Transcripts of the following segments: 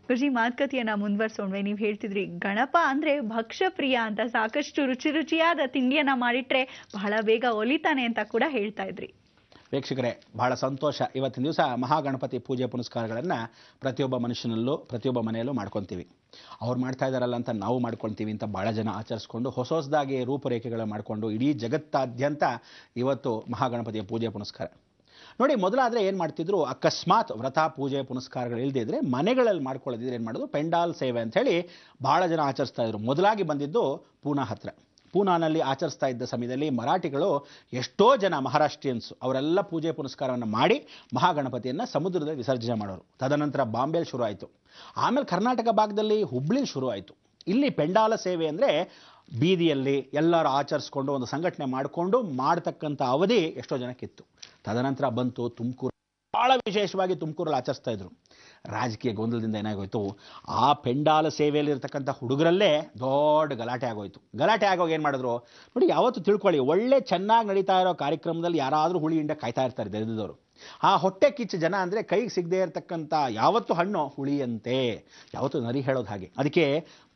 ಗುರುಜಿ, ಮಾತುಕತೆಯನ್ನ ಮುಂದುವರ್ಸೋಣ್ವೆ. ನೀವು ಹೇಳ್ತಿದ್ರಿ ಗಣಪ ಅಂದ್ರೆ ಭಕ್ಷ್ಯ ಪ್ರಿಯ ಅಂತ, ಸಾಕಷ್ಟು ರುಚಿ ರುಚಿಯಾದ ತಿಂಡಿಯನ್ನ ಮಾಡಿಟ್ರೆ ಬಹಳ ಬೇಗ ಒಲಿತಾನೆ ಅಂತ ಕೂಡ ಹೇಳ್ತಾ ಇದ್ರಿ. ವೀಕ್ಷಕರೇ, ಬಹಳ ಸಂತೋಷ. ಇವತ್ತಿನ ದಿವಸ ಮಹಾಗಣಪತಿ ಪೂಜೆ ಪುನಸ್ಕಾರಗಳನ್ನು ಪ್ರತಿಯೊಬ್ಬ ಮನುಷ್ಯನಲ್ಲೂ ಪ್ರತಿಯೊಬ್ಬ ಮನೆಯಲ್ಲೂ ಮಾಡ್ಕೊತೀವಿ. ಅವ್ರು ಮಾಡ್ತಾ ಇದ್ದಾರಲ್ಲ ಅಂತ ನಾವು ಮಾಡ್ಕೊಳ್ತೀವಿ ಅಂತ ಭಾಳ ಜನ ಆಚರಿಸ್ಕೊಂಡು ಹೊಸದಾಗಿ ರೂಪುರೇಖೆಗಳು ಮಾಡಿಕೊಂಡು ಇಡೀ ಜಗತ್ತಾದ್ಯಂತ ಇವತ್ತು ಮಹಾಗಣಪತಿಯ ಪೂಜೆ ಪುನಸ್ಕಾರ ನೋಡಿ. ಮೊದಲಾದರೆ ಏನು ಮಾಡ್ತಿದ್ರು, ಅಕಸ್ಮಾತ್ ವ್ರತ ಪೂಜೆ ಪುನಸ್ಕಾರಗಳು ಇಲ್ಲದಿದ್ದರೆ ಮನೆಗಳಲ್ಲಿ ಮಾಡ್ಕೊಳ್ಳೋದಿದ್ರೆ ಏನು ಮಾಡೋದು, ಪೆಂಡಾಲ್ ಸೇವೆ ಅಂಥೇಳಿ ಭಾಳ ಜನ ಆಚರಿಸ್ತಾ ಇದ್ರು. ಮೊದಲಾಗಿ ಬಂದಿದ್ದು ಪೂನಾ ಹತ್ರ. ಪೂನಾನಲ್ಲಿ ಆಚರಿಸ್ತಾ ಇದ್ದ ಸಮಯದಲ್ಲಿ ಮರಾಠಿಗಳು ಎಷ್ಟೋ ಜನ ಮಹಾರಾಷ್ಟ್ರೀಯನ್ಸು ಅವರೆಲ್ಲ ಪೂಜೆ ಪುನಸ್ಕಾರವನ್ನು ಮಾಡಿ ಮಹಾಗಣಪತಿಯನ್ನು ಸಮುದ್ರದಲ್ಲಿ ವಿಸರ್ಜನೆ ಮಾಡೋರು. ತದನಂತರ ಬಾಂಬೆಲಿ ಶುರು ಆಯಿತು. ಆಮೇಲೆ ಕರ್ನಾಟಕ ಭಾಗದಲ್ಲಿ ಹುಬ್ಳಿಲಿ ಶುರು ಆಯಿತು. ಇಲ್ಲಿ ಪೆಂಡಾಲ ಸೇವೆ ಅಂದರೆ ಬೀದಿಯಲ್ಲಿ ಎಲ್ಲರೂ ಆಚರಿಸ್ಕೊಂಡು ಒಂದು ಸಂಘಟನೆ ಮಾಡಿಕೊಂಡು ಮಾಡ್ತಕ್ಕಂಥ ಅವಧಿ ಎಷ್ಟೋ ಜನಕ್ಕಿತ್ತು. ತದನಂತರ ಬಂತು ತುಮಕೂರು. ಭಾಳ ವಿಶೇಷವಾಗಿ ತುಮಕೂರಲ್ಲಿ ಆಚರಿಸ್ತಾ ಇದ್ರು. ರಾಜಕೀಯ ಗೊಂದಲದಿಂದ ಏನಾಗೋಯ್ತು, ಆ ಪೆಂಡಾಲ ಸೇವೆಯಲ್ಲಿ ಇರ್ತಕ್ಕಂಥ ಹುಡುಗರಲ್ಲೇ ದೊಡ್ಡ ಗಲಾಟೆ ಆಗೋಯ್ತು. ಗಲಾಟೆ ಆಗೋಗಿ ಏನು ಮಾಡಿದ್ರು ನೋಡಿ, ಯಾವತ್ತು ತಿಳ್ಕೊಳ್ಳಿ, ಒಳ್ಳೆ ಚೆನ್ನಾಗಿ ನಡೀತಾ ಇರೋ ಕಾರ್ಯಕ್ರಮದಲ್ಲಿ ಯಾರಾದರೂ ಹುಳಿ ಹಿಂಡೆ ಕಾಯ್ತಾ ಇರ್ತಾರೆ ದರಿದ್ರದವರು. ಆ ಹೊಟ್ಟೆ ಕಿಚ್ಚು ಜನ ಅಂದರೆ ಕೈಗೆ ಸಿಗದೆ ಇರತಕ್ಕಂಥ ಯಾವತ್ತು ಹಣ್ಣು ಹುಳಿಯಂತೆ, ಯಾವತ್ತು ನರಿ ಹೇಳೋದು ಹಾಗೆ. ಅದಕ್ಕೆ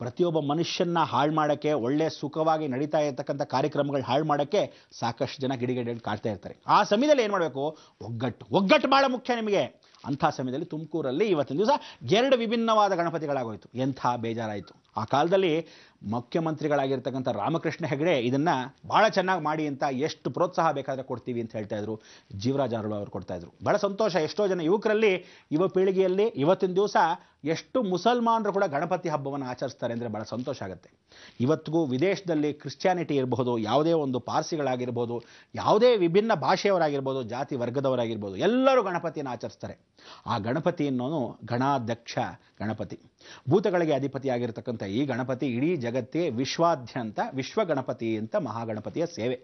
ಪ್ರತಿಯೊಬ್ಬ ಮನುಷ್ಯನ ಹಾಳು ಮಾಡೋಕ್ಕೆ, ಒಳ್ಳೆ ಸುಖವಾಗಿ ನಡೀತಾ ಇರತಕ್ಕಂಥ ಕಾರ್ಯಕ್ರಮಗಳು ಹಾಳು ಮಾಡೋಕ್ಕೆ ಸಾಕಷ್ಟು ಜನ ಗಿಡಿಗಡಿ ಕಾಡ್ತಾ ಇರ್ತಾರೆ. ಆ ಸಮಯದಲ್ಲಿ ಏನು ಮಾಡಬೇಕು, ಒಗ್ಗಟ್ಟು ಭಾಳ ಮುಖ್ಯ ನಿಮಗೆ. ಅಂಥ ಸಮಯದಲ್ಲಿ ತುಮಕೂರಲ್ಲಿ ಇವತ್ತಿನ ದಿವಸ 2 ವಿಭಿನ್ನವಾದ ಗಣಪತಿಗಳಾಗೋಯ್ತು. ಎಂಥ ಬೇಜಾರಾಯಿತು. ಆ ಕಾಲದಲ್ಲಿ ಮುಖ್ಯಮಂತ್ರಿಗಳಾಗಿರ್ತಕ್ಕಂಥ ರಾಮಕೃಷ್ಣ ಹೆಗಡೆ ಇದನ್ನು ಭಾಳ ಚೆನ್ನಾಗಿ ಮಾಡಿ ಅಂತ ಎಷ್ಟು ಪ್ರೋತ್ಸಾಹ ಬೇಕಾದರೆ ಕೊಡ್ತೀವಿ ಅಂತ ಹೇಳ್ತಾ ಇದ್ರು. ಜೀವರಾಜ್ ಅರಳು ಅವರು ಕೊಡ್ತಾ ಇದ್ರು. ಭಾಳ ಸಂತೋಷ. ಎಷ್ಟೋ ಜನ ಯುವಕರಲ್ಲಿ, ಯುವ ಪೀಳಿಗೆಯಲ್ಲಿ ಇವತ್ತಿನ ದಿವಸ ಎಷ್ಟು ಮುಸಲ್ಮಾನರು ಕೂಡ ಗಣಪತಿ ಹಬ್ಬವನ್ನು ಆಚರಿಸ್ತಾರೆ ಅಂದರೆ ಭಾಳ ಸಂತೋಷ ಆಗುತ್ತೆ. ಇವತ್ತಿಗೂ ವಿದೇಶದಲ್ಲಿ ಕ್ರಿಶ್ಚಿಯಾನಿಟಿ ಇರಬಹುದು, ಯಾವುದೇ ಒಂದು ಪಾರ್ಸಿಗಳಾಗಿರ್ಬೋದು, ಯಾವುದೇ ವಿಭಿನ್ನ ಭಾಷೆಯವರಾಗಿರ್ಬೋದು, ಜಾತಿ ವರ್ಗದವರಾಗಿರ್ಬೋದು, ಎಲ್ಲರೂ ಗಣಪತಿಯನ್ನು ಆಚರಿಸ್ತಾರೆ. ಆ ಗಣಪತಿ ಅನ್ನೋನು ಗಣಾಧ್ಯಕ್ಷ ಗಣಪತಿ, ಭೂತಗಳಿಗೆ ಅಧಿಪತಿಯಾಗಿರ್ತಕ್ಕಂಥ ಈ ಗಣಪತಿ ಇಡೀ ಜಗತ್ತಿಗೆ ವಿಶ್ವಾದ್ಯಂತ ವಿಶ್ವ ಗಣಪತಿ ಅಂತ ಮಹಾಗಣಪತಿಯ ಸೇವೆ.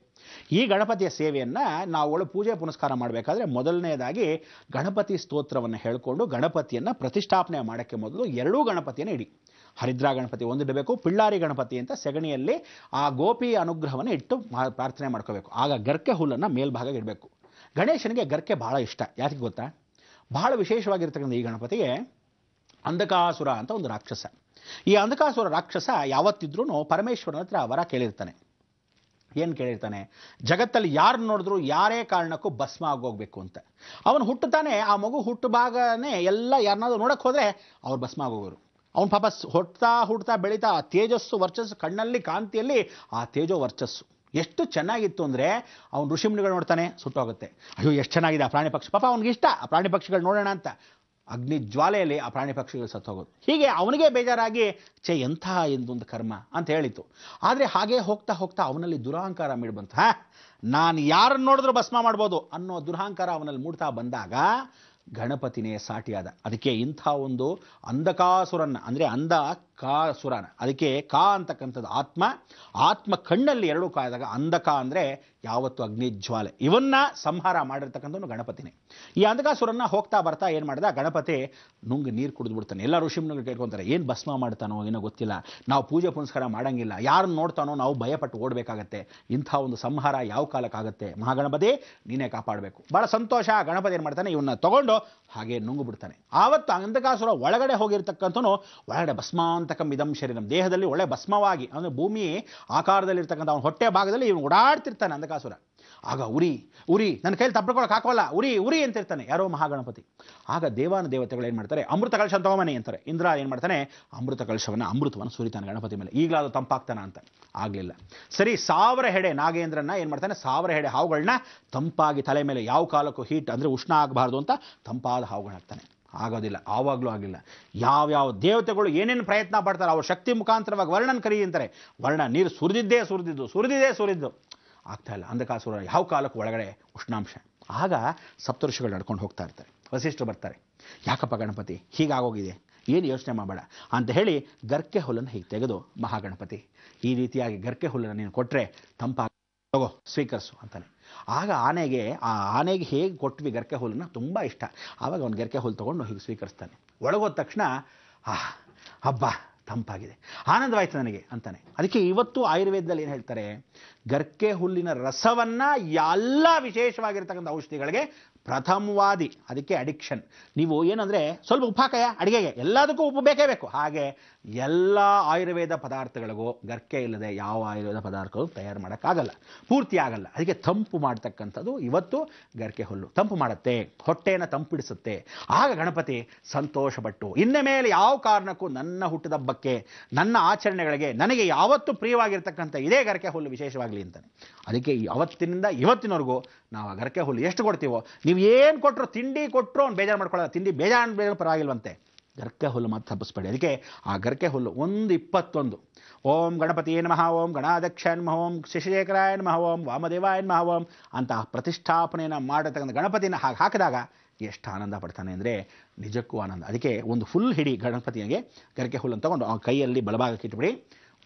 ಈ ಗಣಪತಿಯ ಸೇವೆಯನ್ನು ನಾವುಗಳು ಪೂಜೆ ಪುನಸ್ಕಾರ ಮಾಡಬೇಕಾದ್ರೆ ಮೊದಲನೇದಾಗಿ ಗಣಪತಿ ಸ್ತೋತ್ರವನ್ನು ಹೇಳಿಕೊಂಡು ಗಣಪತಿಯನ್ನು ಪ್ರತಿಷ್ಠಾಪನೆ ಮಾಡೋಕ್ಕೆ ಮೊದಲು 2 ಗಣಪತಿಯನ್ನು ಇಡಿ. ಹರಿದ್ರಾ ಗಣಪತಿ ಒಂದಿಡಬೇಕು, ಪಿಳ್ಳಾರಿ ಗಣಪತಿ ಅಂತ ಸೆಗಣಿಯಲ್ಲಿ ಆ ಗೋಪಿ ಅನುಗ್ರಹವನ್ನು ಇಟ್ಟು ಪ್ರಾರ್ಥನೆ ಮಾಡ್ಕೋಬೇಕು. ಆಗ ಗರ್ಕೆ ಹುಲ್ಲನ್ನು ಮೇಲ್ಭಾಗ ಇಡಬೇಕು. ಗಣೇಶನಿಗೆ ಗರ್ಕೆ ಭಾಳ ಇಷ್ಟ. ಯಾಕೆ ಗೊತ್ತಾ, ಬಹಳ ವಿಶೇಷವಾಗಿರ್ತಕ್ಕಂಥ ಈ ಗಣಪತಿಗೆ ಅಂಧಕಾಸುರ ಅಂತ ಒಂದು ರಾಕ್ಷಸ. ಈ ಅಂಧಕಾಸುರ ರಾಕ್ಷಸ ಯಾವತ್ತಿದ್ರೂ ಪರಮೇಶ್ವರನ ಹತ್ರ ವರ ಕೇಳಿರ್ತಾನೆ. ಏನು ಕೇಳಿರ್ತಾನೆ, ಜಗತ್ತಲ್ಲಿ ಯಾರು ನೋಡಿದ್ರು ಯಾರೇ ಕಾರಣಕ್ಕೂ ಭಸ್ಮ ಆಗೋಗ್ಬೇಕು ಅಂತ. ಅವನು ಹುಟ್ಟುತ್ತಾನೆ, ಆ ಮಗು ಹುಟ್ಟುಭಾಗನೇ ಎಲ್ಲ ಯಾರನ್ನಾದ್ರೂ ನೋಡಕ್ಕೆ ಹೋದರೆ ಅವ್ರು ಭಸ್ಮ ಆಗೋಗೋರು. ಅವನು ಪಾಪ ಹುಡ್ತಾ ಬೆಳೀತಾ ಆ ತೇಜಸ್ಸು ವರ್ಚಸ್ಸು, ಕಣ್ಣಲ್ಲಿ ಕಾಂತಿಯಲ್ಲಿ ಆ ತೇಜೋ ವರ್ಚಸ್ಸು ಎಷ್ಟು ಚೆನ್ನಾಗಿತ್ತು ಅಂದರೆ ಅವ್ನು ಋಷಿಮುನಿಗಳು ನೋಡ್ತಾನೆ, ಸುಟ್ಟೋಗುತ್ತೆ. ಅಯ್ಯೋ ಎಷ್ಟು ಚೆನ್ನಾಗಿದೆ ಆ ಪ್ರಾಣಿ ಪಕ್ಷಿ, ಪಾಪ ಅವ್ನಿಗೆ ಇಷ್ಟ ಆ ಪ್ರಾಣಿ ಪಕ್ಷಿಗಳು ನೋಡೋಣ ಅಂತ. ಅಗ್ನಿ ಜ್ವಾಲೆಯಲ್ಲಿ ಆ ಪ್ರಾಣಿ ಪಕ್ಷಿಗಳು ಸತ್ತೋಗೋದು. ಹೀಗೆ ಅವನಿಗೆ ಬೇಜಾರಾಗಿ ಎಂಥ ಎಂದೊಂದು ಕರ್ಮ ಅಂತ ಹೇಳಿತು. ಆದರೆ ಹಾಗೆ ಹೋಗ್ತಾ ಹೋಗ್ತಾ ಅವನಲ್ಲಿ ದುರಹಂಕಾರ ಬಂತು. ನಾನು ಯಾರನ್ನು ನೋಡಿದ್ರೂ ಭಸ್ಮ ಮಾಡ್ಬೋದು ಅನ್ನೋ ದುರಹಂಕಾರ ಅವನಲ್ಲಿ ಮೂಡ್ತಾ ಬಂದಾಗ ಗಣಪತಿನೇ ಸಾಟಿಯಾದ. ಅದಕ್ಕೆ ಇಂಥ ಒಂದು ಅಂಧಕಾಸುರನ್ನ ಅಂದರೆ ಅಂಧಕಾಸುರನ, ಅದಕ್ಕೆ ಕಾ ಅಂತಕ್ಕಂಥದ್ದು ಆತ್ಮ ಕಣ್ಣಲ್ಲಿ 2 ಕಾಯ್ದಾಗ ಅಂಧಕ ಅಂದರೆ ಯಾವತ್ತು ಅಗ್ನಿಜ್ವಾಲೆ, ಇವನ್ನ ಸಂಹಾರ ಮಾಡಿರ್ತಕ್ಕಂಥವನು ಗಣಪತಿನೇ. ಈ ಅಂಧಕಾಸುರನ್ನ ಹೋಗ್ತಾ ಬರ್ತಾ ಏನು ಮಾಡಿದ, ಗಣಪತಿ ನುಂಗಿ ನೀರು ಕುಡಿದು ಬಿಡ್ತಾನೆ. ಎಲ್ಲ ಋಷಿಮುನಿಗಳು ಕೇಳ್ಕೊತಾರೆ, ಏನು ಭಸ್ಮ ಮಾಡ್ತಾನೋ ಏನೋ ಗೊತ್ತಿಲ್ಲ, ನಾವು ಪೂಜೆ ಪುನಸ್ಕಾರ ಮಾಡಂಗಿಲ್ಲ, ಯಾರನ್ನು ನೋಡ್ತಾನೋ ನಾವು ಭಯಪಟ್ಟು ಓಡಬೇಕಾಗತ್ತೆ, ಇಂಥ ಒಂದು ಸಂಹಾರ ಯಾವ ಕಾಲಕ್ಕಾಗತ್ತೆ, ಮಹಾಗಣಪತಿ ನೀನೇ ಕಾಪಾಡಬೇಕು. ಭಾಳ ಸಂತೋಷ. ಗಣಪತಿ ಏನು ಮಾಡ್ತಾನೆ, ಇವನ್ನ ತಗೊಂಡು ಹಾಗೆ ನುಂಗು ಬಿಡ್ತಾನೆ. ಆವತ್ತು ಅಂಧಕಾಸುರ ಒಳಗಡೆ ಹೋಗಿರ್ತಕ್ಕಂಥವನು ಒಳಗಡೆ ಭಸ್ಮಾಂತಕಂ ಇದಂ ಶರೀರಂ, ದೇಹದಲ್ಲಿ ಒಳ್ಳೆ ಭಸ್ಮವಾಗಿ ಅಂದರೆ ಭೂಮಿ ಆಕಾರದಲ್ಲಿರ್ತಕ್ಕಂಥ ಅವನ ಹೊಟ್ಟೆ ಭಾಗದಲ್ಲಿ ಇವನು ಓಡಾಡ್ತಿರ್ತಾನೆ ಅಂಧಕಾಸುರ. ಆಗ ಉರಿ ನನ್ನ ಕೈಯಲ್ಲಿ ತಪ್ಪಿಕೊಳ್ಳೋಕೆ ಹಾಕೋಲ್ಲ, ಉರಿ ಅಂತಿರ್ತಾನೆ ಯಾರೋ ಮಹಾಗಣಪತಿ. ಆಗ ದೇವತೆಗಳು ಏನು ಮಾಡ್ತಾರೆ, ಅಮೃತ ಕಲಶ ತಗೊಂಬನಿ ಅಂತಾರೆ. ಇಂದ್ರ ಏನು ಮಾಡ್ತಾನೆ, ಅಮೃತ ಅಮೃತವನ್ನು ಸುರಿತಾನೆ ಗಣಪತಿ ಮೇಲೆ. ಈಗಲಾದರೂ ತಂಪಾಗ್ತಾನ ಅಂತ ಆಗಲಿಲ್ಲ. ಸರಿ, 1000 ಹೆಡೆ ನಾಗೇಂದ್ರನ್ನ ಏನು ಮಾಡ್ತಾನೆ, 1000 ಹೆಡೆ ಹಾವುಗಳನ್ನ ತಂಪಾಗಿ ತಲೆ ಮೇಲೆ, ಯಾವ ಕಾಲಕ್ಕೂ ಹೀಟ್ ಅಂದರೆ ಉಷ್ಣ ಆಗಬಾರ್ದು ಅಂತ ತಂಪಾದ ಹಾವುಗಳು ಹಾಕ್ತಾನೆ. ಆಗೋದಿಲ್ಲ, ಆವಾಗಲೂ ಆಗಿಲ್ಲ. ಯಾವ್ಯಾವ ದೇವತೆಗಳು ಏನೇನು ಪ್ರಯತ್ನ ಪಡ್ತಾರೆ ಅವ್ರ ಶಕ್ತಿ ಮುಖಾಂತರವಾಗಿ ವರ್ಣನ ಕರಿ ಅಂತಾರೆ. ವರ್ಣ ನೀರು ಸುರಿದಿದ್ದು ಆಗ್ತಾ ಇಲ್ಲ. ಅಂಧಕಾಸುರ ಯಾವ ಕಾಲಕ್ಕೂ ಒಳಗಡೆ ಉಷ್ಣಾಂಶ. ಆಗ ಸಪ್ತಋಷಿಗಳು ನಡ್ಕೊಂಡು ಹೋಗ್ತಾ ಇರ್ತಾರೆ. ವಸಿಷ್ಠರು ಬರ್ತಾರೆ, ಯಾಕಪ್ಪ ಗಣಪತಿ ಹೀಗಾಗೋಗಿದೆ, ಏನು ಯೋಚನೆ ಮಾಡಬೇಡ ಅಂತ ಹೇಳಿ ಗರ್ಕೆ ಹುಲ್ಲನ್ನು ಹೀಗೆ ತೆಗೆದು, ಮಹಾಗಣಪತಿ ಈ ರೀತಿಯಾಗಿ ಗರ್ಕೆ ಹುಲ್ಲನ್ನು ನೀನು ಕೊಟ್ಟರೆ ತಂಪಾಗಿ ತಗೋ ಸ್ವೀಕರಿಸು ಅಂತಾನೆ. ಆಗ ಆ ಆನೆಗೆ ಹೇಗೆ ಕೊಟ್ವಿ ಗರ್ಕೆ ಹುಲ್ಲನ್ನು ತುಂಬ ಇಷ್ಟ. ಆವಾಗ ಅವ್ನು ಗರ್ಕೆ ಹುಲ್ಲು ತೊಗೊಂಡು ಹೀಗೆ ಸ್ವೀಕರಿಸ್ತಾನೆ. ಒಳಗೋದ ತಕ್ಷಣ ಹಬ್ಬ ತಂಪಾಗಿದೆ, ಆನಂದವಾಯ್ತು ನನಗೆ ಅಂತಾನೆ. ಅದಕ್ಕೆ ಇವತ್ತು ಆಯುರ್ವೇದದಲ್ಲಿ ಏನು ಹೇಳ್ತಾರೆ, ಗರ್ಕೆ ಹುಲ್ಲಿನ ರಸವನ್ನು ಎಲ್ಲ ವಿಶೇಷವಾಗಿರ್ತಕ್ಕಂಥ ಔಷಧಿಗಳಿಗೆ ಪ್ರಥಮವಾದಿ. ಅದಕ್ಕೆ ಅಡಿಕ್ಷನ್. ನೀವು ಏನಂದರೆ ಸ್ವಲ್ಪ ಉಪ್ಪು ಹಾಕಯ್ಯ ಅಡುಗೆಗೆ, ಎಲ್ಲದಕ್ಕೂ ಉಪ್ಪು ಬೇಕೇ ಬೇಕು. ಹಾಗೆ ಎಲ್ಲ ಆಯುರ್ವೇದ ಪದಾರ್ಥಗಳಿಗೂ ಗರ್ಕೆ ಇಲ್ಲದೆ ಯಾವ ಆಯುರ್ವೇದ ಪದಾರ್ಥಗಳು ತಯಾರು ಮಾಡೋಕ್ಕಾಗಲ್ಲ, ಪೂರ್ತಿ ಆಗಲ್ಲ. ಅದಕ್ಕೆ ತಂಪು ಮಾಡ್ತಕ್ಕಂಥದ್ದು ಇವತ್ತು ಗರ್ಕೆ ಹುಲ್ಲು ತಂಪು ಮಾಡುತ್ತೆ, ಹೊಟ್ಟೆಯನ್ನು ತಂಪಿಡಿಸುತ್ತೆ. ಆಗ ಗಣಪತಿ ಸಂತೋಷಪಟ್ಟು ಇನ್ನು ಮೇಲೆ ಯಾವ ಕಾರಣಕ್ಕೂ ನನ್ನ ಹುಟ್ಟಿದಬ್ಬಕ್ಕೆ, ನನ್ನ ಆಚರಣೆಗಳಿಗೆ ನನಗೆ ಯಾವತ್ತೂ ಪ್ರಿಯವಾಗಿರ್ತಕ್ಕಂಥ ಇದೇ ಗರ್ಕೆ ಹುಲ್ಲು ವಿಶೇಷವಾಗಲಿ ಅಂತಾನೆ. ಅದಕ್ಕೆ ಅವತ್ತಿನಿಂದ ಇವತ್ತಿನವರೆಗೂ ನಾವು ಆ ಗರ್ಕೆ ಹುಲ್ಲು ಎಷ್ಟು ಕೊಡ್ತೀವೋ, ನೀವು ಏನು ಕೊಟ್ಟರು, ತಿಂಡಿ ಕೊಟ್ಟರು ಅವ್ನು ಬೇಜಾರು ಮಾಡ್ಕೊಳ್ಳೋದು, ತಿಂಡಿ ಬೇಜಾರು ಪರವಾಗಿಲ್ವಂತೆ, ಗರ್ಕೆ ಹುಲ್ಲು ಮಾತ್ರ ತಪ್ಪಿಸ್ಬೇಡಿ. ಅದಕ್ಕೆ ಆ ಗರ್ಕೆ ಹುಲ್ಲು 21 ಓಂ ಗಣಪತಿಯೇ ನಮಃ, ಓಂ ಗಣಾಧ್ಯಕ್ಷಾಯ ನಮಃ, ಓಂ ಶಶಿಶೇಖರಾಯ ನಮಃ, ಓಂ ವಾಮದೇವಾಯ ನಮಃ, ಓಂ ಅಂತ ಪ್ರತಿಷ್ಠಾಪನೆಯನ್ನು ಮಾಡತಕ್ಕಂಥ ಗಣಪತಿನ ಹಾಗೆ ಹಾಕಿದಾಗ ಎಷ್ಟು ಆನಂದ ಪಡ್ತಾನೆ ಅಂದರೆ ನಿಜಕ್ಕೂ ಆನಂದ. ಅದಕ್ಕೆ ಒಂದು ಫುಲ್ ಹಿಡಿ ಗಣಪತಿಗೆ ಗರ್ಕೆ ಹುಲ್ಲನ್ನು ತಗೊಂಡು ಆ ಕೈಯಲ್ಲಿ ಬಲಭಾಗಕ್ಕೆ ಇಟ್ಬಿಡಿ.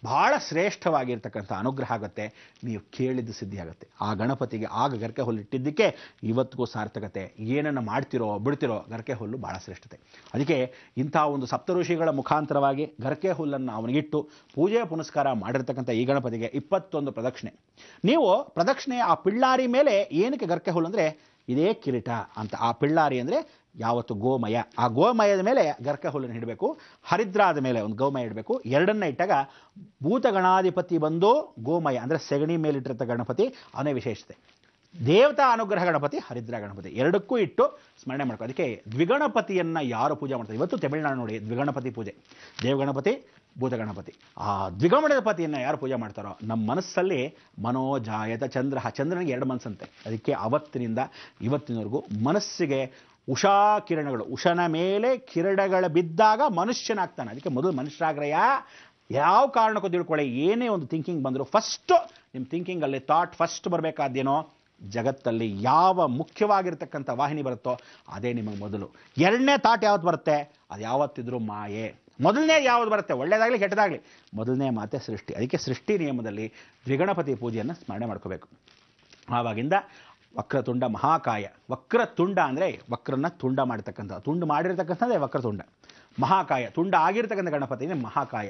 ಭಾಳ ಶ್ರೇಷ್ಠವಾಗಿರ್ತಕ್ಕಂಥ ಅನುಗ್ರಹ ಆಗುತ್ತೆ, ನೀವು ಕೇಳಿದ್ದು ಸಿದ್ಧಿ ಆಗುತ್ತೆ. ಆ ಗಣಪತಿಗೆ ಆಗ ಗರ್ಕೆ ಹುಲ್ಲು ಇಟ್ಟಿದ್ದಕ್ಕೆ ಇವತ್ತಿಗೂ ಸಾರ್ಥಕತೆ. ಏನನ್ನು ಮಾಡ್ತಿರೋ ಬಿಡ್ತಿರೋ ಗರ್ಕೆ ಹುಲ್ಲು ಭಾಳ ಶ್ರೇಷ್ಠತೆ. ಅದಕ್ಕೆ ಇಂಥ ಒಂದು ಸಪ್ತಋಷಿಗಳ ಮುಖಾಂತರವಾಗಿ ಗರ್ಕೆ ಹುಲ್ಲನ್ನು ಅವನಿಗಿಟ್ಟು ಪೂಜೆ ಪುನಸ್ಕಾರ ಮಾಡಿರ್ತಕ್ಕಂಥ ಈ ಗಣಪತಿಗೆ 21 ಪ್ರದಕ್ಷಿಣೆ. ನೀವು ಪ್ರದಕ್ಷಿಣೆ ಆ ಪಿಳ್ಳಾರಿ ಮೇಲೆ ಏನಕ್ಕೆ ಗರ್ಕೆ ಹುಲ್ಲು ಅಂದರೆ ಇದೇ ಕಿರೀಟ ಅಂತ. ಆ ಪಿಳ್ಳಾರಿ ಅಂದರೆ ಯಾವತ್ತು ಗೋಮಯ, ಆ ಗೋಮಯದ ಮೇಲೆ ಗರ್ಕೆ ಹುಲ್ಲನ್ನು ಇಡಬೇಕು. ಹರಿದ್ರಾದ ಮೇಲೆ ಒಂದು ಗೋಮಯ ಇಡಬೇಕು. ಎರಡನ್ನ ಇಟ್ಟಾಗ ಭೂತಗಣಾಧಿಪತಿ ಬಂದು ಗೋಮಯ ಅಂದರೆ ಸೆಗಣಿ ಮೇಲಿಟ್ಟಿರ್ತ ಗಣಪತಿ ಅವನೇ ವಿಶೇಷತೆ. ದೇವತಾ ಅನುಗ್ರಹ ಗಣಪತಿ, ಹರಿದ್ರ ಗಣಪತಿ ಎರಡಕ್ಕೂ ಇಟ್ಟು ಸ್ಮರಣೆ ಮಾಡ್ಕೊ. ಅದಕ್ಕೆ ದ್ವಿಗಣಪತಿಯನ್ನು ಯಾರು ಪೂಜೆ ಮಾಡ್ತಾರೆ ಇವತ್ತು ತಮಿಳುನಾಡು ನೋಡಿ, ದ್ವಿಗಣಪತಿ ಪೂಜೆ, ದೇವಗಣಪತಿ ಭೂತಗಣಪತಿ. ಆ ದ್ವಿಗಣಪತಿಯನ್ನು ಯಾರು ಪೂಜೆ ಮಾಡ್ತಾರೋ ನಮ್ಮ ಮನಸ್ಸಲ್ಲಿ ಮನೋಜಾಯತ ಚಂದ್ರ, ಚಂದ್ರನಿಗೆ 2 ಮನಸ್ಸಂತೆ. ಅದಕ್ಕೆ ಅವತ್ತಿನಿಂದ ಇವತ್ತಿನವರೆಗೂ ಮನಸ್ಸಿಗೆ ಉಷಾ ಕಿರಣಗಳು, ಉಷನ ಮೇಲೆ ಕಿರಣಗಳು ಬಿದ್ದಾಗ ಮನುಷ್ಯನಾಗ್ತಾನೆ. ಅದಕ್ಕೆ ಮೊದಲು ಮನುಷ್ಯರಾಗ್ರಯ ಯಾವ ಕಾರಣಕ್ಕೂ ತಿಳ್ಕೊಳ್ಳಿ, ಏನೇ ಒಂದು ಥಿಂಕಿಂಗ್ ಬಂದರೂ ಫಸ್ಟು ನಿಮ್ಮ ಥಿಂಕಿಂಗಲ್ಲಿ ಥಾಟ್ ಫಸ್ಟ್ ಬರಬೇಕಾದೇನೋ, ಜಗತ್ತಲ್ಲಿ ಯಾವ ಮುಖ್ಯವಾಗಿರ್ತಕ್ಕಂಥ ವಾಹಿನಿ ಬರುತ್ತೋ ಅದೇ ನಿಮಗೆ ಮೊದಲು. ಎರಡನೇ ಥಾಟ್ ಯಾವತ್ತು ಬರುತ್ತೆ, ಅದು ಯಾವತ್ತಿದ್ರೂ ಮಾಯೆ. ಮೊದಲನೇ ಯಾವುದು ಬರುತ್ತೆ, ಒಳ್ಳೆಯದಾಗಲಿ ಕೆಟ್ಟದಾಗಲಿ, ಮೊದಲನೇ ಮಾತೆ ಸೃಷ್ಟಿ. ಅದಕ್ಕೆ ಸೃಷ್ಟಿ ನಿಯಮದಲ್ಲಿ ದ್ವಿಗಣಪತಿ ಪೂಜೆಯನ್ನು ಸ್ಮರಣೆ ಮಾಡ್ಕೋಬೇಕು. ಆವಾಗಿಂದ ವಕ್ರತುಂಡ ಮಹಾಕಾಯ. ವಕ್ರತುಂಡ ಅಂದರೆ ವಕ್ರನ್ನ ತುಂಡ ಮಾಡಿರ್ತಕ್ಕಂಥ, ತುಂಡು ಮಾಡಿರ್ತಕ್ಕಂಥದ್ದೇ ವಕ್ರತುಂಡ. ಮಹಾಕಾಯ ತುಂಡ ಆಗಿರ್ತಕ್ಕಂಥ ಗಣಪತಿನೇ ಮಹಾಕಾಯ.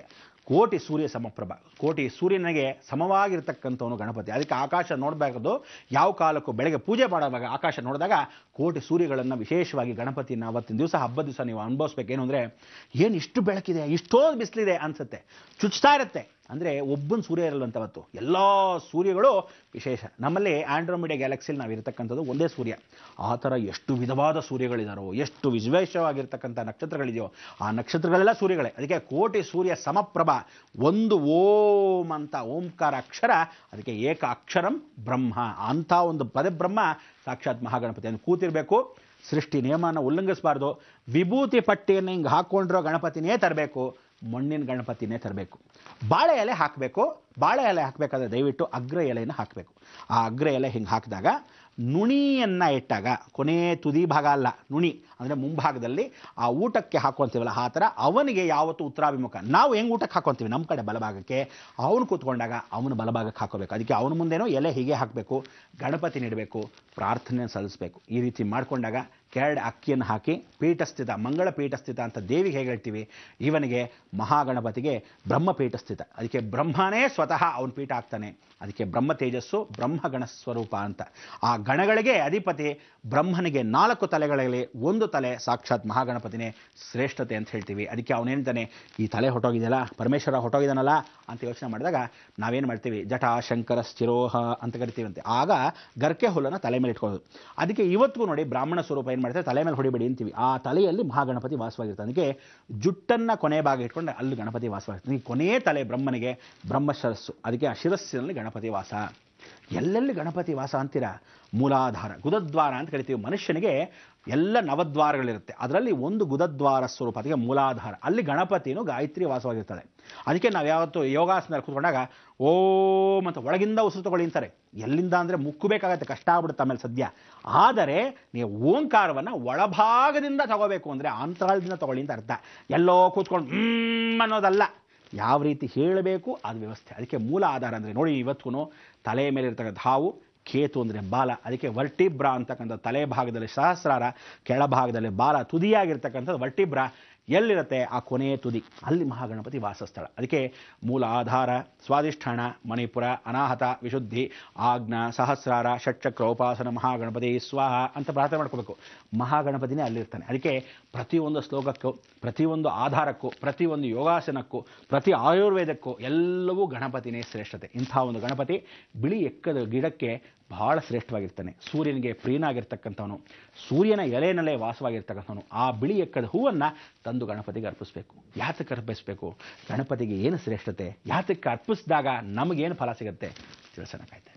ಕೋಟಿ ಸೂರ್ಯ ಸಮಪ್ರಭ, ಕೋಟಿ ಸೂರ್ಯನಿಗೆ ಸಮವಾಗಿರ್ತಕ್ಕಂಥವನು ಗಣಪತಿ. ಅದಕ್ಕೆ ಆಕಾಶ ನೋಡಬೇಕು, ಯಾವ ಕಾಲಕ್ಕೂ ಬೆಳಗ್ಗೆ ಪೂಜೆ ಮಾಡುವಾಗ ಆಕಾಶ ನೋಡಿದಾಗ ಕೋಟಿ ಸೂರ್ಯಗಳನ್ನು ವಿಶೇಷವಾಗಿ ಗಣಪತಿಯನ್ನು ಅವತ್ತಿನ ದಿವಸ ಹಬ್ಬದ ದಿವಸ ನೀವು ಅನುಭವಿಸ್ಬೇಕೇನು ಅಂದರೆ, ಏನು ಇಷ್ಟು ಬೆಳಕಿದೆ, ಇಷ್ಟೊಂದು ಬಿಸಿಲಿದೆ ಅನಿಸುತ್ತೆ, ಚುಚ್ತಾ ಇರುತ್ತೆ. ಅಂದರೆ ಒಬ್ಬನ ಸೂರ್ಯ ಇರಲ್ಲಂತವತ್ತು, ಎಲ್ಲ ಸೂರ್ಯಗಳು ವಿಶೇಷ. ನಮ್ಮಲ್ಲಿ ಆಂಡ್ರೋಮಿಡಾ ಗ್ಯಾಲಕ್ಸಿಲಿ ನಾವು ಇರತಕ್ಕಂಥದ್ದು ಒಂದೇ ಸೂರ್ಯ. ಆ ಥರ ಎಷ್ಟು ವಿಧವಾದ ಸೂರ್ಯಗಳಿದಾರೋ, ಎಷ್ಟು ವಿಶೇಷವಾಗಿರ್ತಕ್ಕಂಥ ನಕ್ಷತ್ರಗಳಿದೆಯೋ, ಆ ನಕ್ಷತ್ರಗಳೆಲ್ಲ ಸೂರ್ಯಗಳೇ. ಅದಕ್ಕೆ ಕೋಟಿ ಸೂರ್ಯ ಸಮಪ್ರಭ. ಒಂದು ಓಂ ಅಂತ ಓಂಕಾರ ಅಕ್ಷರ, ಅದಕ್ಕೆ ಏಕ ಅಕ್ಷರಂ ಬ್ರಹ್ಮ ಅಂಥ ಒಂದು ಪದಬ್ರಹ್ಮ ಸಾಕ್ಷಾತ್ ಮಹಾಗಣಪತಿ ಅಂತ ಕೂತಿರಬೇಕು. ಸೃಷ್ಟಿ ನಿಯಮನ ಉಲ್ಲಂಘಿಸಬಾರ್ದು. ವಿಭೂತಿ ಪಟ್ಟಿಯನ್ನು ಹಿಂಗೆ ಹಾಕ್ಕೊಂಡಿರೋ ಗಣಪತಿನೇ ತರಬೇಕು, ಮಣ್ಣಿನ ಗಣಪತಿನೇ ತರಬೇಕು. ಬಾಳೆ ಎಲೆ ಹಾಕಬೇಕು. ಬಾಳೆ ಎಲೆ ಹಾಕಬೇಕಾದ್ರೆ ದಯವಿಟ್ಟು ಅಗ್ರ ಎಲೆಯನ್ನು ಹಾಕಬೇಕು. ಆ ಅಗ್ರ ಎಲೆ ಹಿಂಗೆ ಹಾಕಿದಾಗ ನುಣಿಯನ್ನು ಇಟ್ಟಾಗ, ಕೊನೆ ತುದಿ ಭಾಗ ಅಲ್ಲ, ನುಣಿ ಅಂದರೆ ಮುಂಭಾಗದಲ್ಲಿ ಆ ಊಟಕ್ಕೆ ಹಾಕ್ಕೊಂತೀವಲ್ಲ ಆ ಥರ ಅವನಿಗೆ ಯಾವತ್ತೂ ಉತ್ತರಾಭಿಮುಖ. ನಾವು ಹೆಂಗೆ ಊಟಕ್ಕೆ ಹಾಕ್ಕೊಂತೀವಿ ನಮ್ಮ ಕಡೆ ಬಲಭಾಗಕ್ಕೆ, ಅವನು ಕೂತ್ಕೊಂಡಾಗ ಅವನು ಬಲಭಾಗಕ್ಕೆ ಹಾಕೋಬೇಕು. ಅದಕ್ಕೆ ಅವನ ಮುಂದೆನೂ ಎಲೆ ಹೀಗೆ ಹಾಕಬೇಕು, ಗಣಪತಿ ನೀಡಬೇಕು, ಪ್ರಾರ್ಥನೆ ಸಲ್ಲಿಸಬೇಕು. ಈ ರೀತಿ ಮಾಡಿಕೊಂಡಾಗ ಕೆರಡು ಅಕ್ಕಿಯನ್ನು ಹಾಕಿ ಪೀಠಸ್ಥಿತ, ಮಂಗಳ ಪೀಠಸ್ಥಿತ ಅಂತ ದೇವಿಗೆ ಹೇಗೆ ಹೇಳ್ತೀವಿ, ಇವನಿಗೆ ಮಹಾಗಣಪತಿಗೆ ಬ್ರಹ್ಮ ಪೀಠಸ್ಥಿತ. ಅದಕ್ಕೆ ಬ್ರಹ್ಮನೇ ಸ್ವತಃ ಅವನ ಪೀಠ ಆಗ್ತಾನೆ. ಅದಕ್ಕೆ ಬ್ರಹ್ಮ ತೇಜಸ್ಸು ಬ್ರಹ್ಮಗಣ ಸ್ವರೂಪ ಅಂತ. ಆ ಗಣಗಳಿಗೆ ಅಧಿಪತಿ ಬ್ರಹ್ಮನಿಗೆ 4 ತಲೆಗಳಲ್ಲಿ 1 ತಲೆ ಸಾಕ್ಷಾತ್ ಮಹಾಗಣಪತಿನೇ ಶ್ರೇಷ್ಠತೆ ಅಂತ ಹೇಳ್ತೀವಿ. ಅದಕ್ಕೆ ಅವನೇಂತಾನೆ, ಈ ತಲೆ ಹೊಟ್ಟೋಗಿದೆಯಲ್ಲ, ಪರಮೇಶ್ವರ ಹೊಟ್ಟೋಗಿದಾನಲ್ಲ ಅಂತ ಯೋಚನೆ ಮಾಡಿದಾಗ ನಾವೇನು ಮಾಡ್ತೀವಿ, ಜಟಾ ಶಂಕರ ಸ್ಥಿರೋಹ ಅಂತ ಕರಿತೀವಂತೆ. ಆಗ ಗರ್ಕೆ ಹುಲ್ಲನ್ನು ತಲೆ ಮೇಲೆ ಇಟ್ಕೊಳ್ಳೋದು. ಅದಕ್ಕೆ ಇವತ್ತಿಗೂ ನೋಡಿ ಬ್ರಾಹ್ಮಣ ಸ್ವರೂಪ ಏನು ಮಾಡ್ತಾರೆ, ತಲೆ ಮೇಲೆ ಹೊಡಿಬೇಡಿ ಅಂತೀವಿ. ಆ ತಲೆಯಲ್ಲಿ ಮಹಾಗಣಪತಿ ವಾಸವಾಗಿರ್ತಾನೆ. ಅದಕ್ಕೆ ಜುಟ್ಟನ್ನು ಕೊನೆ ಭಾಗ ಇಟ್ಕೊಂಡು ಅಲ್ಲಿ ಗಣಪತಿ ವಾಸವಾಗಿರ್ತಾನೆ. ಈ ಕೊನೆಯ ತಲೆ ಬ್ರಹ್ಮನಿಗೆ ಬ್ರಹ್ಮಶಿರಸ್ಸು, ಅದಕ್ಕೆ ಆ ಶಿರಸ್ಸಿನಲ್ಲಿ ಗಣಪತಿ ವಾಸ. ಎಲ್ಲೆಲ್ಲಿ ಗಣಪತಿ ವಾಸ ಅಂತೀರಾ, ಮೂಲಾಧಾರ ಗುದದ್ವಾರ ಅಂತ ಕರಿತೀವಿ. ಮನುಷ್ಯನಿಗೆ ಎಲ್ಲ ನವದ್ವಾರಗಳಿರುತ್ತೆ, ಅದರಲ್ಲಿ ಒಂದು ಗುದದ್ವಾರ ಸ್ವರೂಪ, ಅದಕ್ಕೆ ಮೂಲಾಧಾರ. ಅಲ್ಲಿ ಗಣಪತಿನೂ ಗಾಯತ್ರಿ ವಾಸವಾಗಿರ್ತದೆ. ಅದಕ್ಕೆ ನಾವು ಯಾವತ್ತು ಯೋಗಾಸನ ಕೂತ್ಕೊಂಡಾಗ ಓಂ ಅಂತ ಒಳಗಿಂದ ಉಸಿರು ತಗೊಳ್ಳಿ ಅಂತಾರೆ. ಎಲ್ಲಿಂದ ಅಂದರೆ ಮುಕ್ಕಬೇಕಾಗತ್ತೆ, ಕಷ್ಟ ಆಗ್ಬಿಡುತ್ತೆ ಆಮೇಲೆ ಸದ್ಯ. ಆದರೆ ನೀವು ಓಂಕಾರವನ್ನು ಒಳಭಾಗದಿಂದ ತಗೋಬೇಕು ಅಂದರೆ ಅಂತರಾಳದಿಂದ ತಗೊಳ್ಳಿ ಅಂತ ಅರ್ಥ. ಎಲ್ಲೋ ಕೂತ್ಕೊಂಡು ಅನ್ನೋದಲ್ಲ, ಯಾವ ರೀತಿ ಹೇಳಬೇಕು ಅದು ವ್ಯವಸ್ಥೆ. ಅದಕ್ಕೆ ಮೂಲ ಆಧಾರ ಅಂದರೆ ನೋಡಿ, ಇವತ್ತಿಗೂ ತಲೆಯ ಮೇಲೆ ಇರ್ತಕ್ಕಂಥ ಹಾವು, ಕೇತು ಅಂದರೆ ಬಾಲ. ಅದಕ್ಕೆ ವರ್ಟಿಬ್ರಾ ಅಂತಕ್ಕಂಥ ತಲೆ ಭಾಗದಲ್ಲಿ ಸಹಸ್ರಾರ, ಕೆಳಭಾಗದಲ್ಲಿ ಬಾಲ, ತುದಿಯಾಗಿರ್ತಕ್ಕಂಥದ್ದು ವರ್ಟಿಬ್ರಾ. ಎಲ್ಲಿರುತ್ತೆ? ಆ ಕೊನೆಯ ತುದಿ, ಅಲ್ಲಿ ಮಹಾಗಣಪತಿ ವಾಸಸ್ಥಳ. ಅದಕ್ಕೆ ಮೂಲ ಆಧಾರ, ಸ್ವಾಧಿಷ್ಠಾನ, ಮಣಿಪುರ, ಅನಾಹತ, ವಿಶುದ್ಧಿ, ಆಜ್ಞಾ, ಸಹಸ್ರಾರ, ಷಟ್ಚಕ್ರ ಉಪಾಸನ ಮಹಾಗಣಪತಿ ಸ್ವಾಹ ಅಂತ ಪ್ರಾರ್ಥನೆ ಮಾಡ್ಕೋಬೇಕು. ಮಹಾಗಣಪತಿನೇ ಅಲ್ಲಿರ್ತಾನೆ. ಅದಕ್ಕೆ ಪ್ರತಿಯೊಂದು ಶ್ಲೋಕಕ್ಕೂ, ಪ್ರತಿಯೊಂದು ಆಧಾರಕ್ಕೂ, ಪ್ರತಿಯೊಂದು ಯೋಗಾಸನಕ್ಕೂ, ಪ್ರತಿ ಆಯುರ್ವೇದಕ್ಕೂ ಎಲ್ಲವೂ ಗಣಪತಿನೇ ಶ್ರೇಷ್ಠತೆ. ಇಂಥ ಒಂದು ಗಣಪತಿ ಬಿಳಿ ಎಕ್ಕದ ಗಿಡಕ್ಕೆ ಬಹಳ ಶ್ರೇಷ್ಠವಾಗಿರ್ತಾನೆ. ಸೂರ್ಯನಿಗೆ ಪ್ರಿಯನಾಗಿರ್ತಕ್ಕಂಥವನು, ಸೂರ್ಯನ ಎಲೆನಲ್ಲೇ ವಾಸವಾಗಿರ್ತಕ್ಕಂಥವನು. ಆ ಬಿಳಿ ಎಕ್ಕದ ಹೂವನ್ನು ತಂದು ಗಣಪತಿಗೆ ಅರ್ಪಿಸಬೇಕು. ಯಾತಕ್ಕೆ ಅರ್ಪಿಸಬೇಕು? ಗಣಪತಿಗೆ ಏನು ಶ್ರೇಷ್ಠತೆ, ಯಾತಕ್ಕೆ ಅರ್ಪಿಸಿದಾಗ ನಮಗೇನು ಫಲ ಸಿಗುತ್ತೆ ತಿಳಿಸೋಣಕ್ಕಾಯ್ತು.